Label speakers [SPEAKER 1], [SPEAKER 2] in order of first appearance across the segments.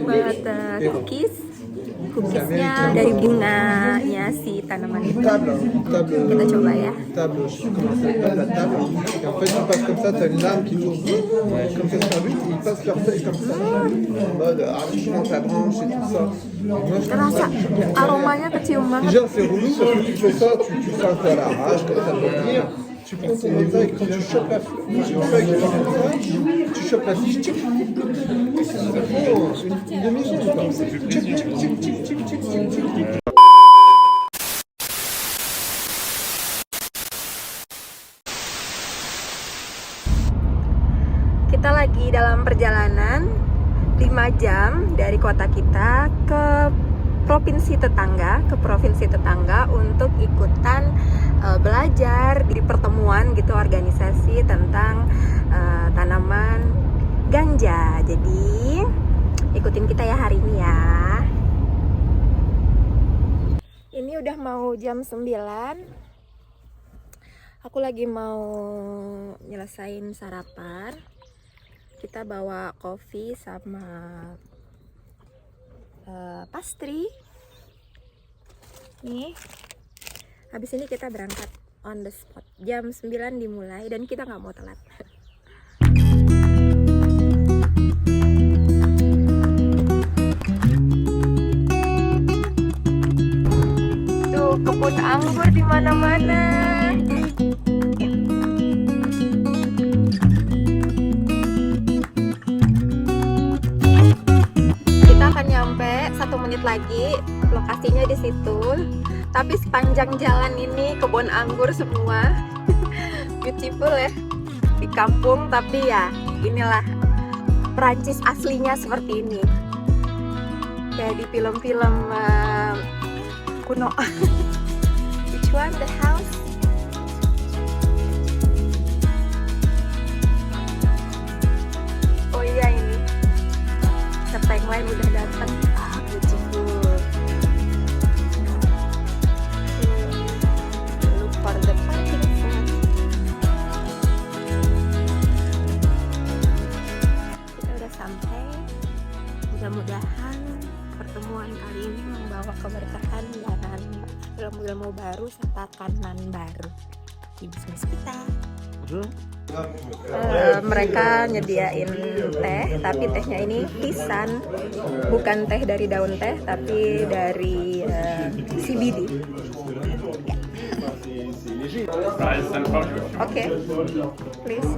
[SPEAKER 1] buat cookiesnya dari bunganya si tanaman itu. Kita coba ya.
[SPEAKER 2] Table, je sais comment ça s'appelle, la table. Et en fait, tu passes comme ça, tu as une lame qui tourne comme ça sur lui, et ils passent leur feuille comme ça. En mode, tu prends ta branche et tout ça. Et moi, je trouve
[SPEAKER 1] Terasa
[SPEAKER 2] ça
[SPEAKER 1] aromanya kecium banget.
[SPEAKER 2] déjà, c'est relou parce que tu fais ça, tu fais un peu à l'arrache, comme ça pour dire. Tu prends ton état et quand tu chopes la feuille qui part comme ça, tu chopes la fiche, tic. Ça prend une demi-seconde. Tic, tic, tic, tic, tic, tic, tic, tic, tic.
[SPEAKER 1] Kita lagi dalam perjalanan 5 jam dari kota kita ke provinsi tetangga untuk ikutan belajar di pertemuan gitu organisasi tentang tanaman ganja. Jadi ikutin kita ya hari ini ya. Ini udah mau jam 9. Aku lagi mau nyelesain sarapan. Kita bawa kopi sama pastry. Nih. Habis ini kita berangkat on the spot. Jam 9 dimulai dan kita nggak mau telat. Tuh kebun anggur di mana-mana. Akan nyampe 1 menit lagi, lokasinya di situ. Tapi sepanjang jalan ini kebun anggur semua. Beautiful ya, di kampung, tapi ya inilah Perancis aslinya seperti ini. Kayak di film-film kuno. Which one? The house? Oh iya ini. Tagline udah datang. Beautiful. Look for the parking zone. Kita udah sampai. Mudah-mudahan pertemuan kali ini membawa keberkahan dan ilmu-ilmu baru serta kanan baru di bisnis kita. Mereka nyediain teh, tapi tehnya ini pisan, bukan teh dari daun teh, tapi dari CBD. Oke, please.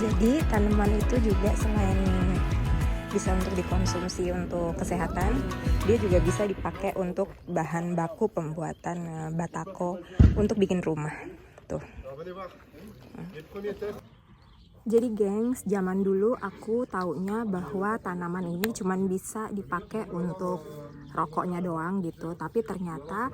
[SPEAKER 1] Jadi tanaman itu juga selain bisa untuk dikonsumsi untuk kesehatan, dia juga bisa dipakai untuk bahan baku pembuatan batako untuk bikin rumah. Tuh. Jadi gengs, zaman dulu aku taunya bahwa tanaman ini cuman bisa dipakai untuk rokoknya doang gitu, tapi ternyata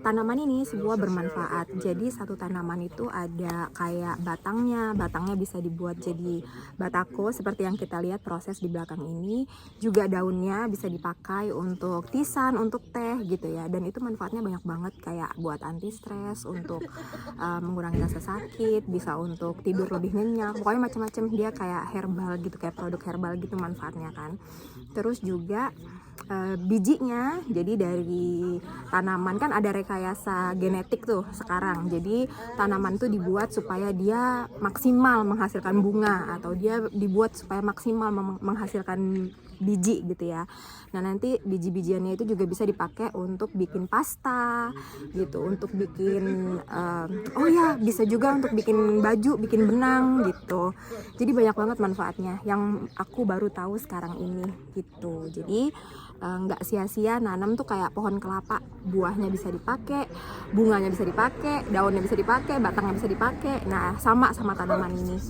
[SPEAKER 1] tanaman ini sebuah bermanfaat. Jadi satu tanaman itu ada kayak batangnya bisa dibuat jadi batako seperti yang kita lihat proses di belakang ini. Juga daunnya bisa dipakai untuk tisan, untuk teh gitu ya. Dan itu manfaatnya banyak banget, kayak buat anti stres, untuk mengurangi rasa sakit, bisa untuk tidur lebih nyenyak. Pokoknya macam-macam, dia kayak herbal gitu, kayak produk herbal gitu manfaatnya kan. Terus juga bijinya, jadi dari tanaman kan ada rekayasa genetik tuh sekarang. Jadi tanaman tuh dibuat supaya dia maksimal menghasilkan bunga, atau dia dibuat supaya maksimal menghasilkan biji gitu ya. Nah nanti biji-bijiannya itu juga bisa dipakai untuk bikin pasta gitu, untuk bikin oh ya bisa juga untuk bikin baju, bikin benang gitu. Jadi banyak banget manfaatnya yang aku baru tahu sekarang ini gitu. Jadi nggak sia-sia nanam tuh kayak pohon kelapa, buahnya bisa dipakai, bunganya bisa dipakai, daunnya bisa dipakai, batangnya bisa dipakai. Nah sama tanaman ini.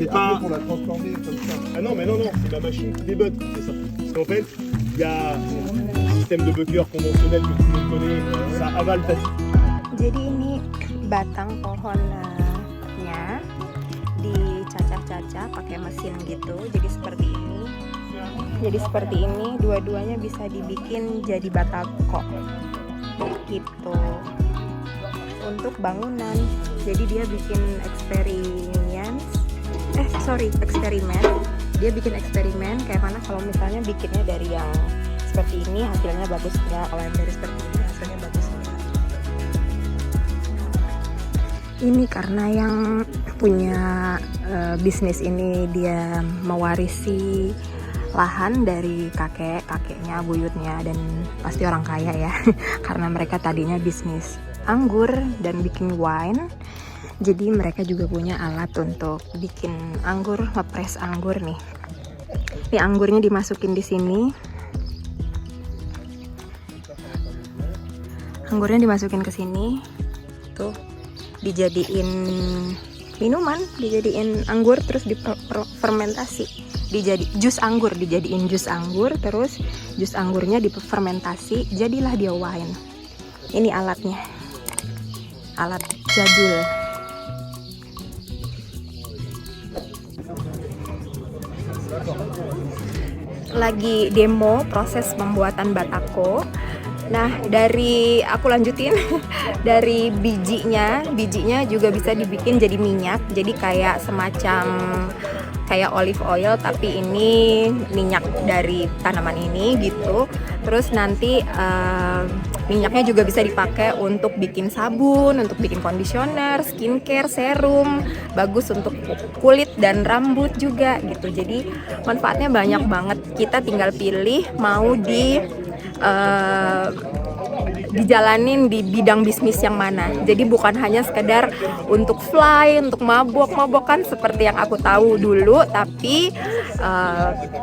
[SPEAKER 3] c'est
[SPEAKER 2] Après,
[SPEAKER 3] pas...
[SPEAKER 2] pour la transformer comme ça.
[SPEAKER 3] Ah non, mais non, c'est la machine qui débug, c'est ça. Parce qu'en fait, il y a un système de bucker conventionnel que tout le monde connaît, ça avale ta...
[SPEAKER 1] Jadi ini batang pohonnya dicacah-cacah pakai mesin gitu. Jadi seperti ini. Jadi seperti ini, dua-duanya bisa dibikin jadi batako gitu. Untuk bangunan. Jadi dia bikin eksperimen. Dia bikin eksperimen kayak mana kalau misalnya bikinnya dari yang seperti ini hasilnya bagus nggak, kalau yang dari seperti ini hasilnya bagus nggak. Ini karena yang punya bisnis ini dia mewarisi lahan dari kakeknya, buyutnya, dan pasti orang kaya ya karena mereka tadinya bisnis anggur dan bikin wine. Jadi mereka juga punya alat untuk bikin anggur, ngepres anggur nih. Ini anggurnya dimasukin di sini. Anggurnya dimasukin ke sini. Tuh, dijadiin minuman, dijadiin anggur terus difermentasi. Jus anggur, dijadiin jus anggur, terus jus anggurnya difermentasi, jadilah dia wine. Ini alatnya. Alat jadul. Lagi demo proses pembuatan batako. Nah, aku lanjutin dari bijinya juga bisa dibikin jadi minyak. Jadi kayak semacam kayak olive oil, tapi ini minyak dari tanaman ini gitu. Terus nanti minyaknya juga bisa dipakai untuk bikin sabun, untuk bikin conditioner, skincare, serum, bagus untuk kulit dan rambut juga gitu. Jadi manfaatnya banyak banget. Kita tinggal pilih mau dijalanin di bidang bisnis yang mana. Jadi bukan hanya sekedar untuk fly, untuk mabok-mabokan seperti yang aku tahu dulu, tapi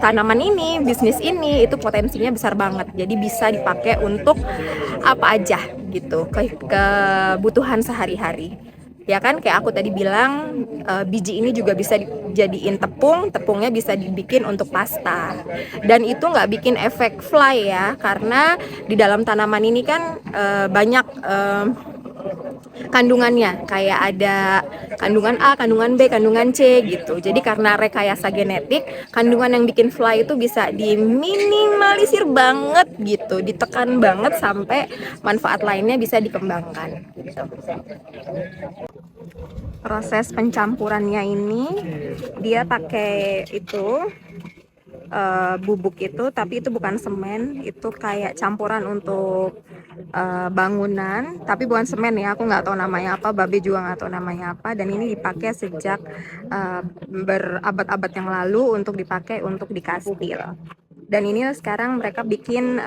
[SPEAKER 1] tanaman ini, bisnis ini itu potensinya besar banget. Jadi bisa dipakai untuk apa aja gitu, kebutuhan sehari-hari. Ya kan, kayak aku tadi bilang, biji ini juga bisa dijadiin tepungnya bisa dibikin untuk pasta. Dan itu nggak bikin efek fly ya, karena di dalam tanaman ini kan banyak kandungannya, kayak ada kandungan A, kandungan B, kandungan C gitu. Jadi karena rekayasa genetik, kandungan yang bikin fly itu bisa diminimalisir banget gitu, ditekan banget sampai manfaat lainnya bisa dikembangkan gitu. Proses pencampurannya ini dia pakai itu bubuk itu, tapi itu bukan semen, itu kayak campuran untuk bangunan, tapi bukan semen ya, aku nggak tahu namanya apa, Babe juga nggak tahu namanya apa. Dan ini dipakai sejak berabad-abad yang lalu untuk dipakai untuk di kastil. Dan ini sekarang mereka bikin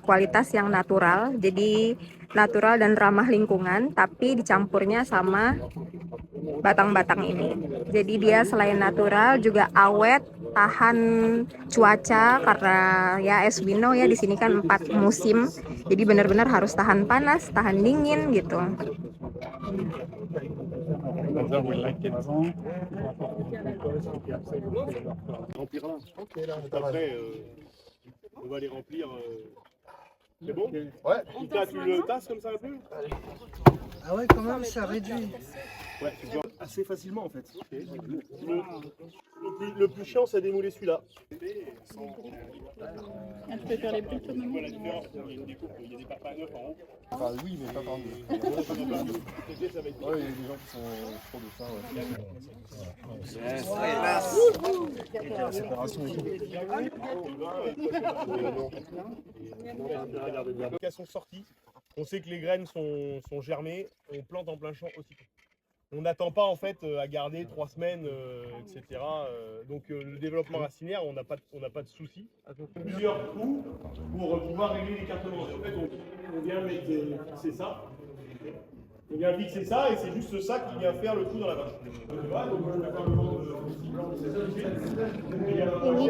[SPEAKER 1] kualitas yang natural, jadi natural dan ramah lingkungan, tapi dicampurnya sama batang-batang ini. Jadi dia selain natural juga awet, tahan cuaca, karena ya as we know ya di sini kan 4 musim. Jadi benar-benar harus tahan panas, tahan dingin gitu.
[SPEAKER 3] Après, on va les remplir. C'est bon?
[SPEAKER 2] Ouais.
[SPEAKER 3] Tu le tasses comme ça un peu?
[SPEAKER 2] Ah ouais, quand même, ça réduit.
[SPEAKER 3] Ouais, tu peux assez facilement en fait. Le plus chiant, c'est démouler celui-là.
[SPEAKER 4] Tu peux faire les plus tôt maintenant.
[SPEAKER 3] Il y a des parpaings neufs en haut.
[SPEAKER 2] Enfin, oui, mais pas par nous. Ouais, il y a des gens qui sont trop de ça. Ouais. La séparation et tout.
[SPEAKER 3] Quand elles sont sorties, on sait que les graines sont germées, on plante en plein champ aussitôt. On n'attend pas en fait à garder 3 semaines, etc. Donc le développement racinaire, on n'a pas de souci. Plusieurs coups pour pouvoir régler l'écartement. En fait, on vient fixer ça. On vient fixer ça et c'est juste ça qui vient faire le trou dans la vache.
[SPEAKER 1] Ini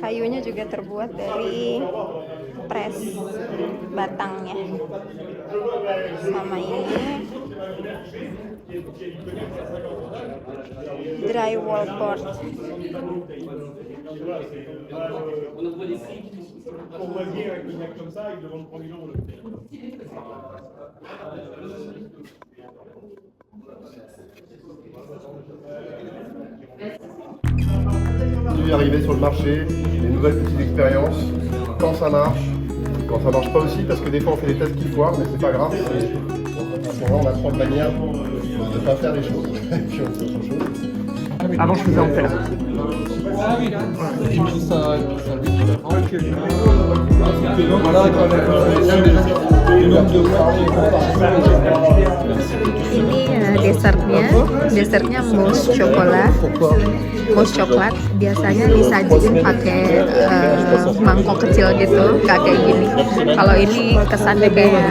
[SPEAKER 1] kayunya juga terbuat dari press batangnya. Sama ini Dry wallboard.
[SPEAKER 3] Courvoisier avec des mecs comme ça, ils demandent 3 000 € le prix.
[SPEAKER 5] D'y arriver sur le marché, des nouvelles petites expériences, quand ça marche pas aussi, parce que des fois on fait des tests qui foirent, mais c'est pas grave. À ce moment on apprend de manière de ne pas faire les choses, et puis on fait autre chose.
[SPEAKER 6] Avant, je faisais en terre.
[SPEAKER 2] Ah oui, et puis ça voilà, quand le nombre de
[SPEAKER 1] Ini dessertnya mousse coklat. Mousse coklat biasanya disajiin pakai mangkok kecil gitu, kayak gini. Kalau ini kesannya kayak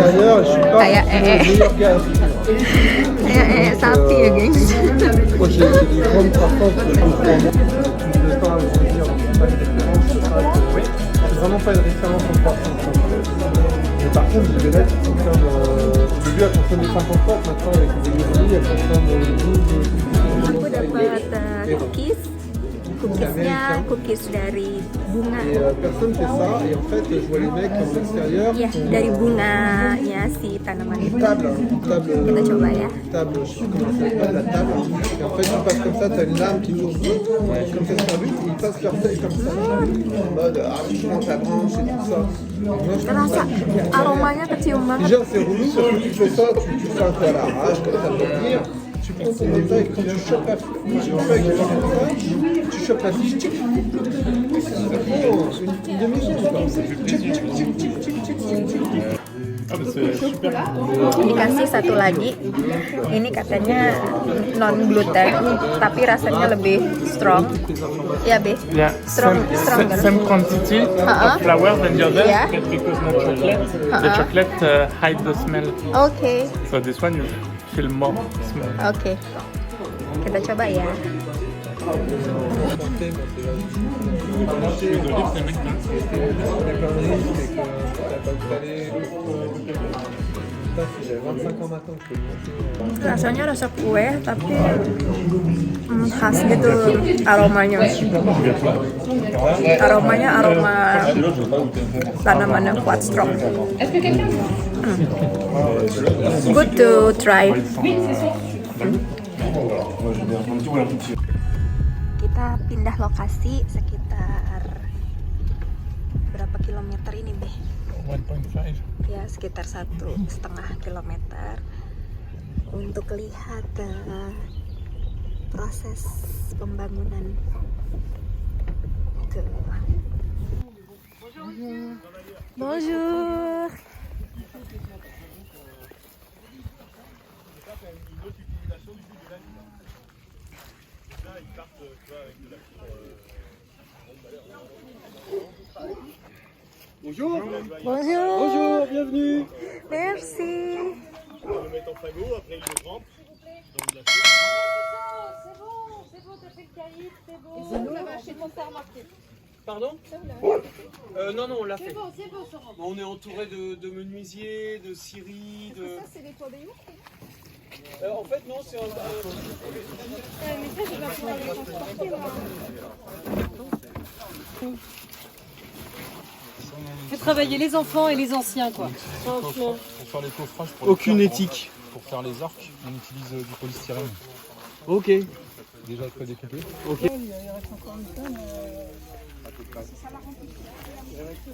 [SPEAKER 1] sapi ya, gengs.
[SPEAKER 2] Moi j'ai des grandes partances pour moi. Tu ne veux pas dire pas une référence, c'est vraiment pas une référence en croissance. Mais par contre, je vais mettre qui consomme. Au début, elle consommait 50 watts, maintenant avec les économies, elle consomme 12.
[SPEAKER 1] Aku dapat cookiesnya cookies dari bunga.
[SPEAKER 2] Et personne fait ça, et en fait, je vois les mecs en extérieur.
[SPEAKER 1] Ya, dari bunganya si tanaman itu.
[SPEAKER 2] Table,
[SPEAKER 1] Kita coba ya.
[SPEAKER 2] table, je sais pas comment ça s'appelle, la table. Et en fait, tu passes comme ça, t'as une lame qui tourne comme ça sur lui, et ils passent leur tête comme ça, en mode tu prends ta branche et tout ça. Moi, je trouve
[SPEAKER 1] Terasa
[SPEAKER 2] ça
[SPEAKER 1] aromanya kecium banget.
[SPEAKER 2] déjà, c'est relou parce que tu fais ça, tu fais un peu à l'arrache, comme ça peut dire. Tu prends ton détail, quand tu chopes la feuille, tu chopes la fiche, tic. Ça prend une demi-seconde.
[SPEAKER 1] Dikasih satu lagi. Ini katanya non gluten, tapi rasanya lebih strong. Ya, Be.
[SPEAKER 6] Yeah,
[SPEAKER 1] Stronger.
[SPEAKER 6] same quantity of flour than the other,
[SPEAKER 1] Yeah.
[SPEAKER 6] but because no chocolate, the chocolate hide the smell.
[SPEAKER 1] Oke.
[SPEAKER 6] So this one you feel more smell.
[SPEAKER 1] Oke. Kita coba ya. Rasanya rasa kue tapi khas gitu aromanya. Aromanya aroma tanaman yang kuat strong. Good to try. Kita pindah lokasi sekitar berapa kilometer ini, Beh?
[SPEAKER 6] 1.5.
[SPEAKER 1] Ya, sekitar 1,5 kilometer untuk lihat proses pembangunan. Tuh. Bonjour.
[SPEAKER 2] Bonjour.
[SPEAKER 1] Bonjour.
[SPEAKER 2] Bonjour, bienvenue.
[SPEAKER 1] Merci.
[SPEAKER 3] On va le mettre en fagot, après il le trempe.
[SPEAKER 7] C'est bon, t'as fait le caïd, c'est bon. Et ça, vous l'avez acheté pour faire remarquer.
[SPEAKER 8] Pardon Non, on l'a fait.
[SPEAKER 7] C'est bon, ça rentre.
[SPEAKER 8] On est entouré de menuisiers, de scieries, de...
[SPEAKER 7] Ça, c'est des toits des yourtes.
[SPEAKER 8] en fait, non, c'est un...
[SPEAKER 7] Mais ça, je vais pouvoir les transporter, moi. Fait travailler les enfants et les anciens, quoi. Franchement.
[SPEAKER 9] Pour faire les coffrages,
[SPEAKER 8] Aucune éthique.
[SPEAKER 9] Pour faire les arcs, on utilise du polystyrène.
[SPEAKER 8] Ok.
[SPEAKER 9] Déjà prédécoupé.
[SPEAKER 8] Ok.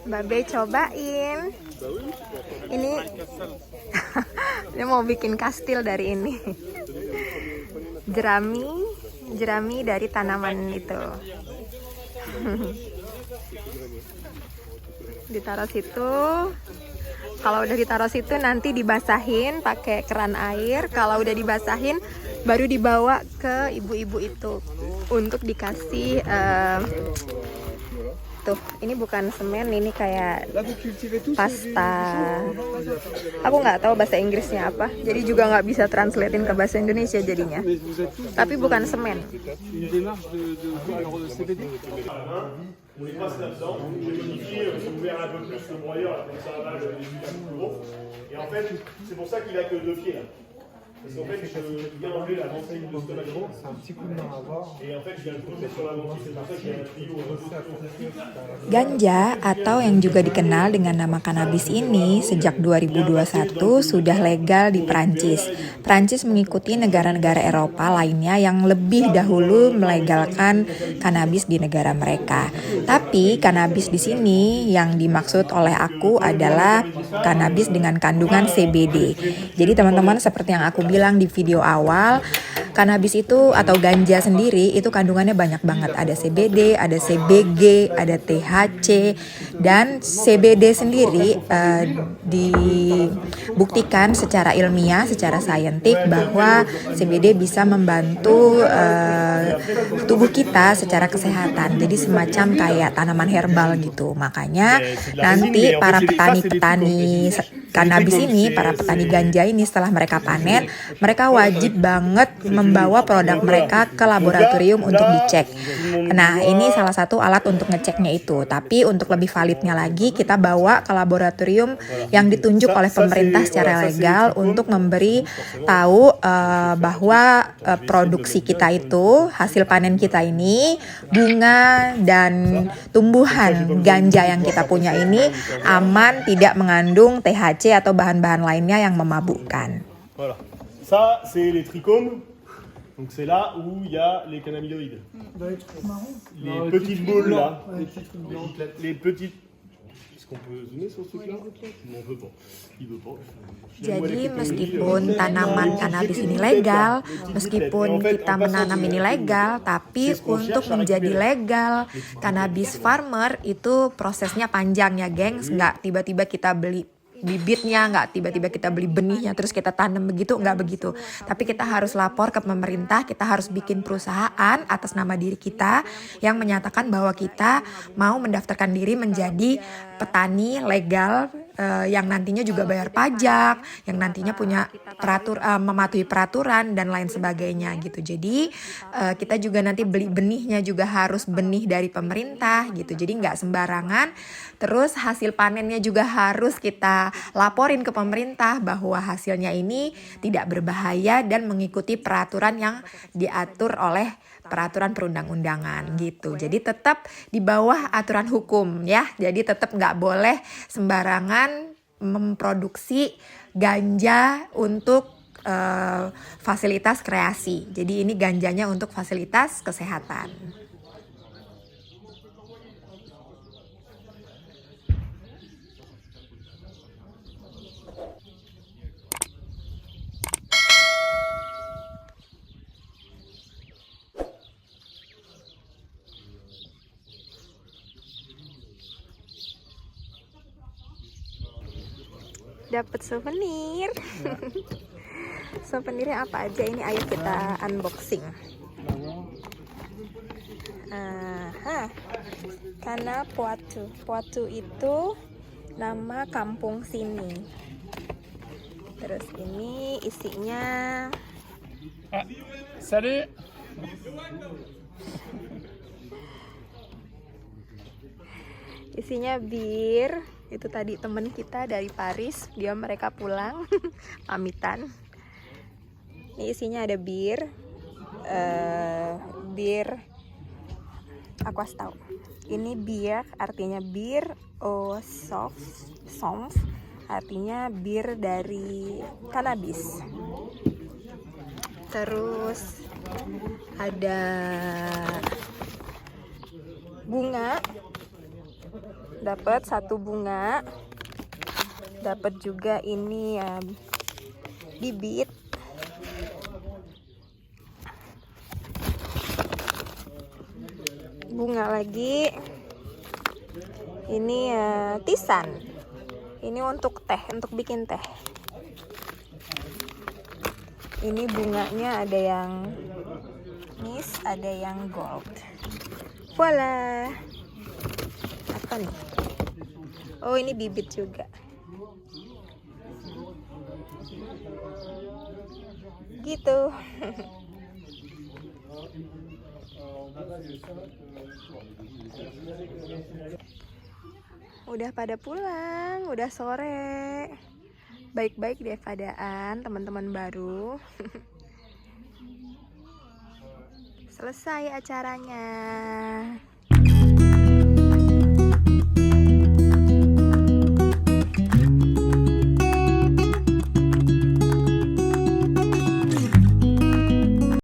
[SPEAKER 1] Babe cobain. Ini dia mau bikin kastil dari ini. Jerami dari tanaman itu. Ditaruh situ. Kalau udah ditaruh situ nanti dibasahin pakai keran air. Kalau udah dibasahin baru dibawa ke ibu-ibu itu untuk dikasih tuh, ini bukan semen, ini kayak pasta. Aku nggak tahu bahasa Inggrisnya apa, jadi juga nggak bisa translatein ke bahasa Indonesia jadinya. Tapi bukan semen.
[SPEAKER 3] On les passe là-dedans. J'ai modifié, j'ai ouvert un peu plus le broyeur, là, comme ça, là, j'avais mis un peu plus gros. Et en fait, c'est pour ça qu'il a que 2 pieds là. Parce qu'en fait, je viens enlever la renseigne de stomac gros.
[SPEAKER 9] C'est un petit coup de main à avoir.
[SPEAKER 3] Et en fait, je viens le poser sur la lentille. C'est pour ça qu'il y a un tuyau.
[SPEAKER 1] Ganja atau yang juga dikenal dengan nama kanabis ini sejak 2021 sudah legal di Prancis. Prancis mengikuti negara-negara Eropa lainnya yang lebih dahulu melegalkan kanabis di negara mereka. Tapi kanabis di sini yang dimaksud oleh aku adalah kanabis dengan kandungan CBD. Jadi teman-teman, seperti yang aku bilang di video awal, kanabis itu atau ganja sendiri itu kandungannya banyak banget. Ada CBD, ada CBG, ada THC, dan CBD sendiri dibuktikan secara ilmiah, secara saintik bahwa CBD bisa membantu tubuh kita secara kesehatan. Jadi semacam kayak tanaman herbal gitu. Makanya nanti para petani-petani kanabis ini, para petani ganja ini setelah mereka panen, mereka wajib banget membawa produk mereka ke laboratorium untuk dicek. Nah, ini salah satu alat untuk ngeceknya itu. Tapi untuk lebih validnya lagi, kita bawa ke laboratorium yang ditunjuk oleh pemerintah secara legal untuk memberi tahu bahwa produksi kita itu, hasil panen kita ini, bunga dan tumbuhan ganja yang kita punya ini aman, tidak mengandung THC atau bahan-bahan lainnya yang memabukkan.
[SPEAKER 3] Voilà. Ça, c'est les trichomes. Donc c'est là où il y a les cannabinoïdes. Les petites boules là. Les petites. Est-ce qu'on peut zoomer sur ce truc-là? Non, on peut pas. Il veut pas.
[SPEAKER 1] Jadi meskipun tanaman kanabis ini legal, meskipun kita menanam ini legal, tapi untuk menjadi legal kanabis farmer itu prosesnya panjang ya, gengs. Nggak tiba-tiba kita beli bibitnya, nggak tiba-tiba kita beli benihnya terus kita tanam begitu, nggak begitu. Tapi kita harus lapor ke pemerintah, kita harus bikin perusahaan atas nama diri kita yang menyatakan bahwa kita mau mendaftarkan diri menjadi petani legal yang nantinya juga bayar pajak, yang nantinya punya mematuhi peraturan dan lain sebagainya gitu. Jadi kita juga nanti beli benihnya juga harus benih dari pemerintah gitu. Jadi nggak sembarangan. Terus hasil panennya juga harus kita laporin ke pemerintah bahwa hasilnya ini tidak berbahaya dan mengikuti peraturan yang diatur oleh peraturan perundang-undangan gitu. Jadi tetap di bawah aturan hukum ya. Jadi tetap nggak boleh sembarangan memproduksi ganja untuk fasilitas kreasi. Jadi ini ganjanya untuk fasilitas kesehatan. Dapat souvenir. Souvenirnya apa aja ini? Ayo kita unboxing. Karena Poitou itu nama kampung sini. Terus ini isinya
[SPEAKER 6] Salut.
[SPEAKER 1] Isinya bir. Itu tadi temen kita dari Paris, mereka pulang pamitan. Ini isinya ada bir, aku tahu. Ini bir artinya bir, soft, artinya bir dari kanabis. Terus ada bunga. Dapat satu bunga, dapat juga ini bibit, bunga lagi, ini tisan, ini untuk teh, untuk bikin teh. Ini bunganya ada yang nis, ada yang gold. Voila. Apa nih? Oh, ini bibit juga. Gitu. Udah pada pulang, udah sore. baik-baik deh keadaan teman-teman baru. Selesai acaranya.